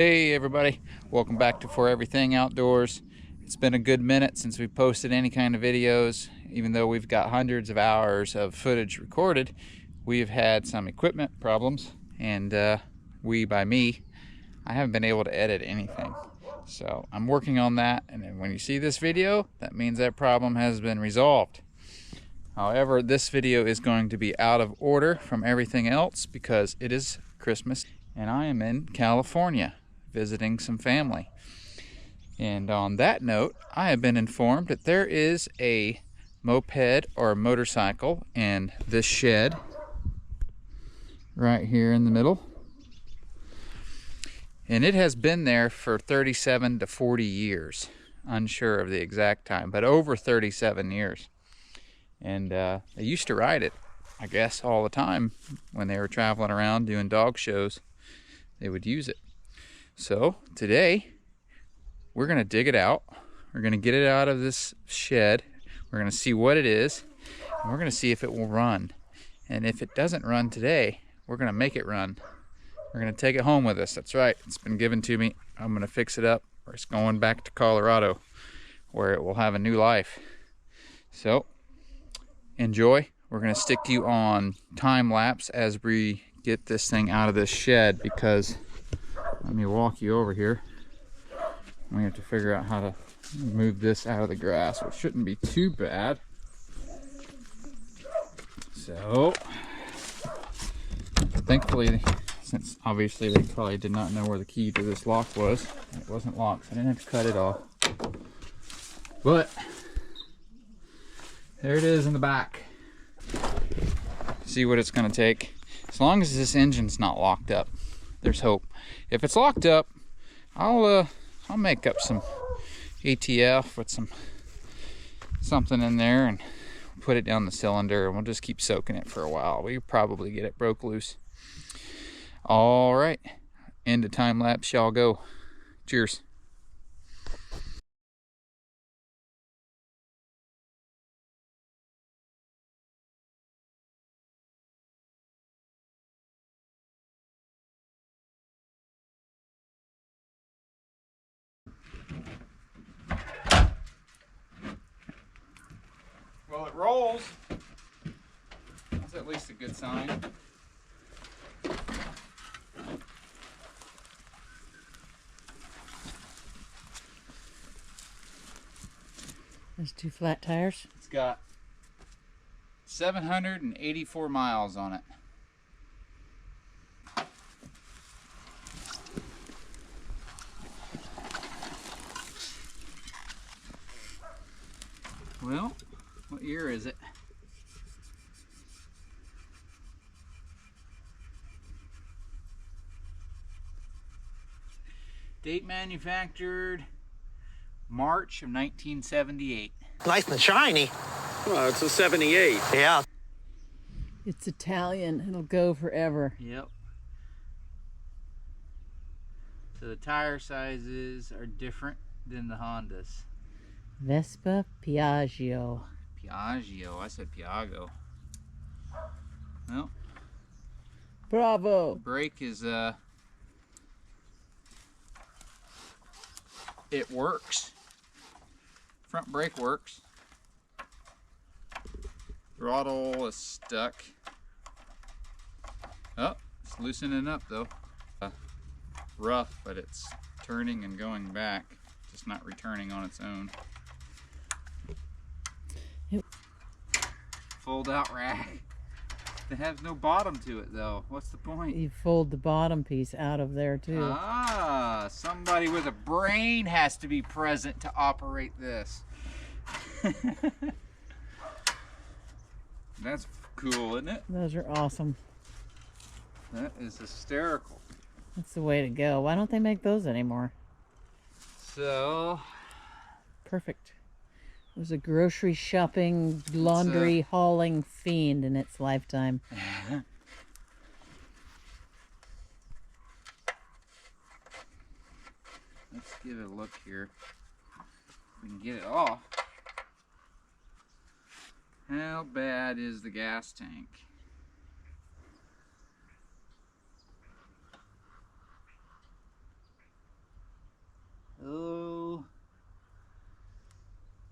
Hey everybody, welcome back to For Everything Outdoors. It's been a good minute since we posted any kind of videos. Even though we've got hundreds of hours of footage recorded, we've had some equipment problems, and by me, I haven't been able to edit anything. So I'm working on that, and then when you see this video, that means that problem has been resolved. However, this video is going to be out of order from everything else because it is Christmas and I am in California visiting some family. And on that note, I have been informed that there is a moped or a motorcycle in this shed right here in the middle. And it has been there for 37 to 40 years. Unsure of the exact time, but over 37 years. And they used to ride it, I guess, all the time when they were traveling around doing dog shows. They would use it. So today we're going to dig it out. We're going to get it out of this shed. We're going to see what it is, and we're going to see if it will run. And if it doesn't run today, we're going to make it run. We're going to take it home with us. That's right. It's been given to me. I'm going to fix it up, or it's going back to Colorado where it will have a new life. So enjoy. We're going to stick you on time lapse as we get this thing out of this shed, because let me walk you over here. We have to figure out how to move this out of the grass, which shouldn't be too bad. So, thankfully, since obviously they probably did not know where the key to this lock was, it wasn't locked, so I didn't have to cut it off. But there it is in the back. See what it's going to take. As long as this engine's not locked up, there's hope. If it's locked up, I'll make up some ATF with something in there and put it down the cylinder, and we'll just keep soaking it for a while. We probably get it broke loose. All right, into time lapse shall go. Cheers. Well, it rolls. That's at least a good sign. There's 2 flat tires. It's got 784 miles on it. Well, what year is it? Date manufactured March of 1978. Nice and shiny. Well, it's a 78. Yeah. It's Italian. It'll go forever. Yep. So the tire sizes are different than the Hondas. Vespa Piaggio. Piaggio. I said Piaggio. Well, Bravo. brake is it works. Front brake works. Throttle is stuck. Oh, it's loosening up though. Rough, but it's turning and going back, just not returning on its own. Yep. Fold out rack. It has no bottom to it though. What's the point? You fold the bottom piece out of there too. Ah, somebody with a brain has to be present to operate this. That's cool, isn't it? Those are awesome. That is hysterical. That's the way to go. Why don't they make those anymore? So, Perfect. It was a grocery shopping, laundry hauling fiend in its lifetime. let's give it a look here. We can get it off. How bad is the gas tank?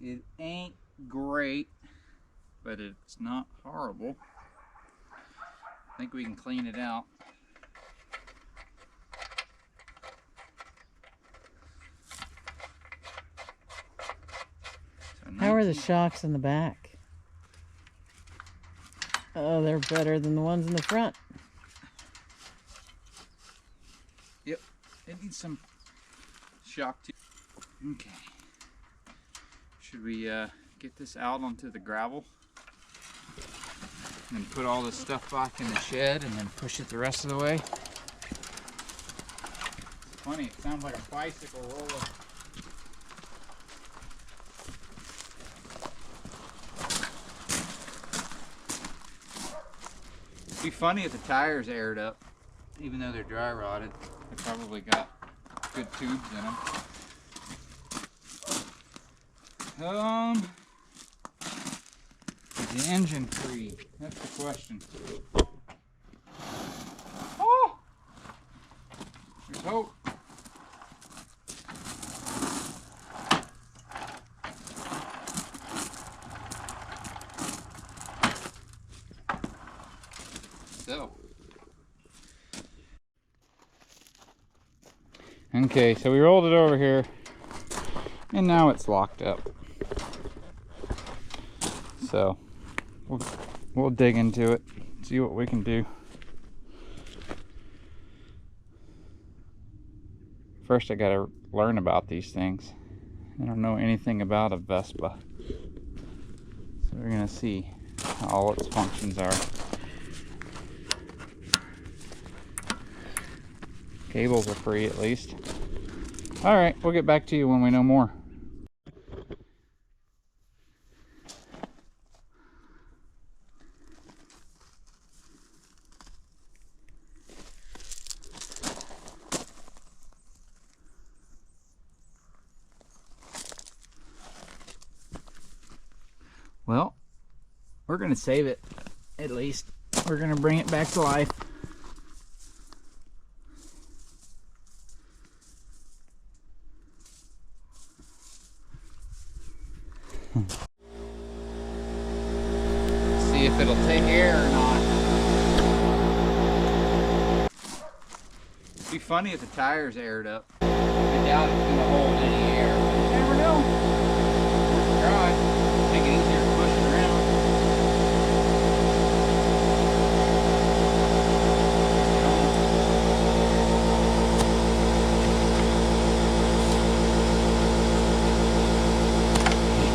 It ain't great, but it's not horrible. I think we can clean it out. So How are the shocks in the back? Oh, they're better than the ones in the front. Yep, it needs some shock too. Okay. Should we get this out onto the gravel and then put all this stuff back in the shed and then push it the rest of the way? It's funny, it sounds like a bicycle roller. It'd be funny if the tires aired up, even though they're dry rotted. They probably got good tubes in them. Is the engine free? That's the question. Oh! There's hope. So. Okay, so we rolled it over here, and now it's locked up. So we'll dig into it, see what we can do. First I gotta learn about these things. I don't know anything about a Vespa. So we're gonna see how all its functions are. Cables are free at least. Alright, we'll get back to you when we know more. Well, we're going to save it, at least. We're going to bring it back to life. See if it'll take air or not. It'd be funny if the tires aired up. I doubt it's going to hold any air. You never know. Try. Make it easier to push it around.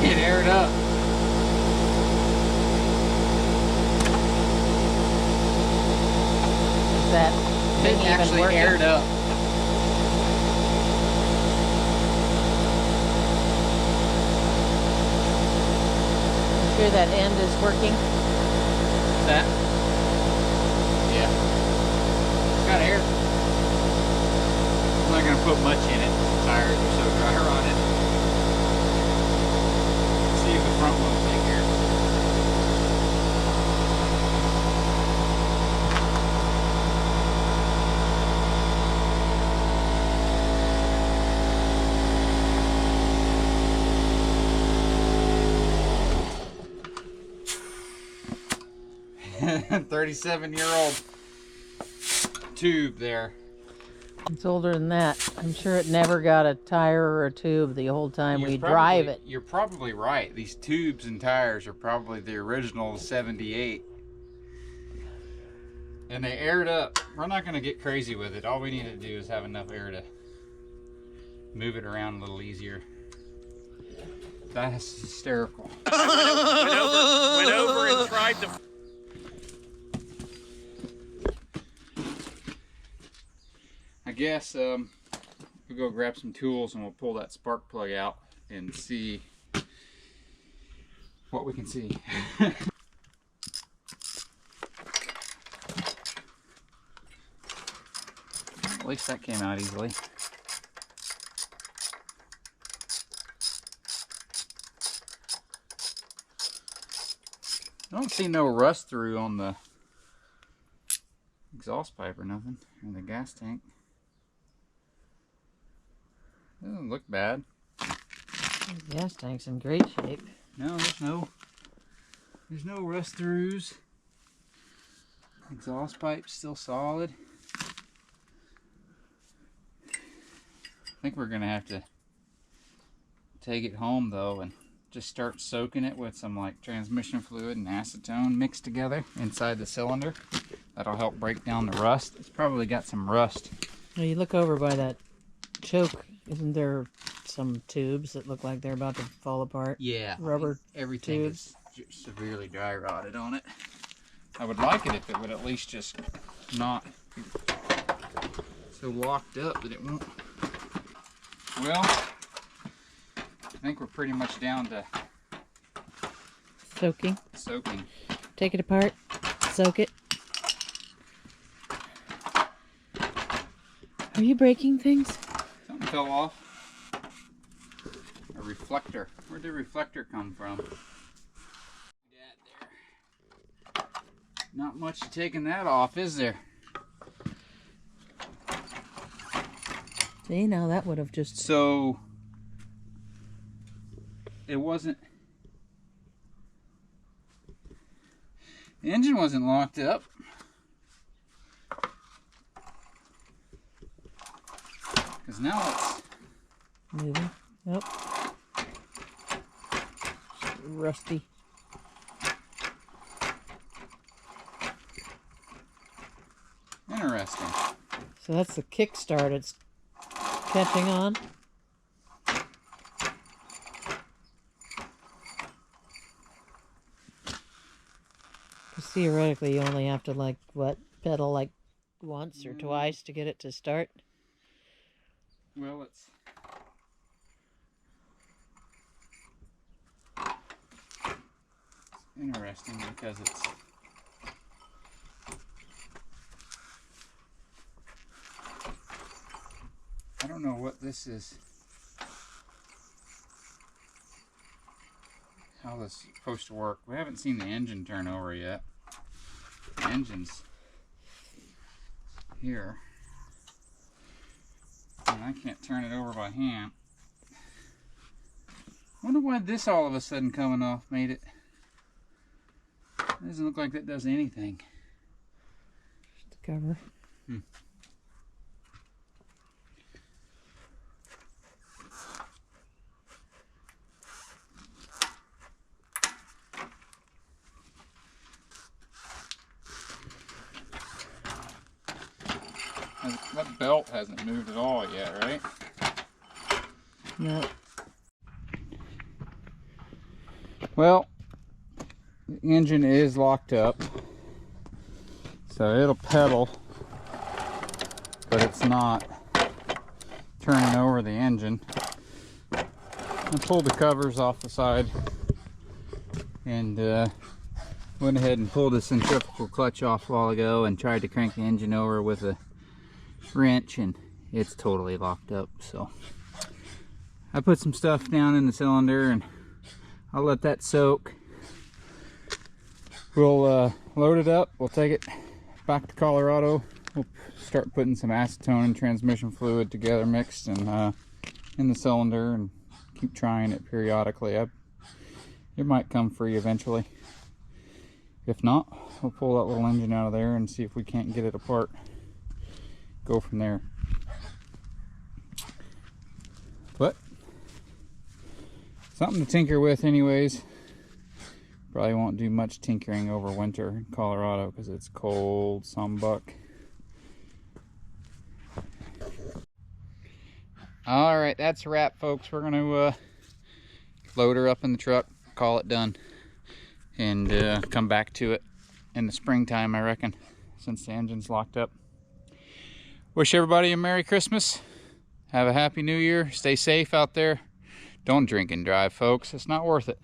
Get aired up. That thing It actually working? aired up. Sure that end is working? That? Yeah. It's got air. I'm not going to put much in it. The tires are so dry rotted. See if the front one will take air. $37-year-old tube there. It's older than that. I'm sure it never got a tire or a tube the whole time we drive it. You're probably right. These tubes and tires are probably the original 78. And they aired up. We're not going to get crazy with it. All we need to do is have enough air to move it around a little easier. That's hysterical. Went over and tried to. I guess we'll go grab some tools and we'll pull that spark plug out and see what we can see. At least that came out easily. I don't see no rust through on the exhaust pipe or nothing, or the gas tank. Doesn't look bad. The gas tank's in great shape. No, there's no rust throughs. Exhaust pipe's still solid. I think we're gonna have to take it home though and just start soaking it with some like transmission fluid and acetone mixed together inside the cylinder. That'll help break down the rust. It's probably got some rust. Now you look over by that choke. Isn't there some tubes that look like they're about to fall apart? Yeah. Rubber everything tubes. is severely dry rotted on it. I would like it if it would at least just not be so locked up that it won't. Well, I think we're pretty much down to Soaking. soaking. Take it apart. Soak it. Are you breaking things? Something fell off. A reflector. Where'd the reflector come from? There. Not much to taking that off, is there? See, now that would have just... So it wasn't, the engine wasn't locked up. Because now it's moving. Nope. Rusty. interesting. So that's the kickstart. It's catching on. Theoretically, you only have to, like, what, pedal like once or twice to get it to start? Well, it's interesting because it's I don't know what this is, how this is supposed to work. We haven't seen the engine turn over yet. The engine's here, and I can't turn it over by hand. Wonder why this all of a sudden coming off made it. It doesn't look like that does anything. Just the cover. That belt hasn't moved at all yet, right? No. Well, the engine is locked up, so it'll pedal, but it's not turning over the engine. I pulled the covers off the side and went ahead and pulled the centrifugal clutch off a while ago and tried to crank the engine over with a wrench, and it's totally locked up. So I put some stuff down in the cylinder and I'll let that soak. We'll load it up, we'll take it back to Colorado, we'll start putting some acetone and transmission fluid together mixed and in the cylinder, and keep trying it periodically. It might come free eventually. If not, we'll pull that little engine out of there and see if we can't get it apart. Go from there. But something to tinker with anyways. Probably won't do much tinkering over winter in Colorado because it's cold, some buck. Alright, that's a wrap, folks. We're going to load her up in the truck, call it done, and come back to it in the springtime, I reckon, since the engine's locked up. Wish everybody a Merry Christmas. Have a Happy New Year. Stay safe out there. Don't drink and drive, folks. It's not worth it.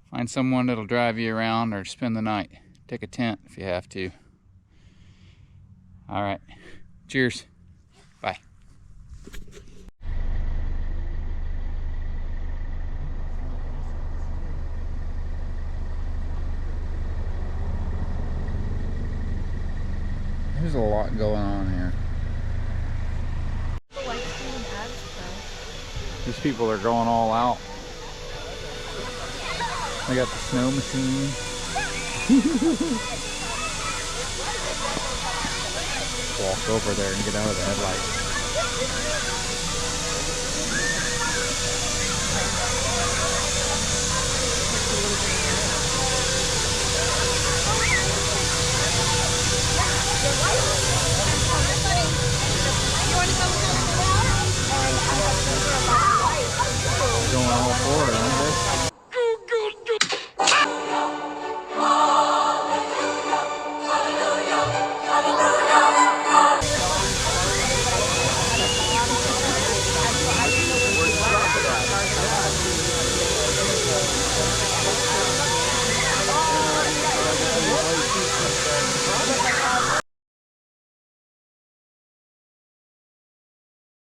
Find someone that'll drive you around or spend the night. Take a tent if you have to. All right. Cheers. Bye. There's a lot going on here. The light screen ads, though. These people are going all out. They got the snow machine. Walk over there and get out of the headlights.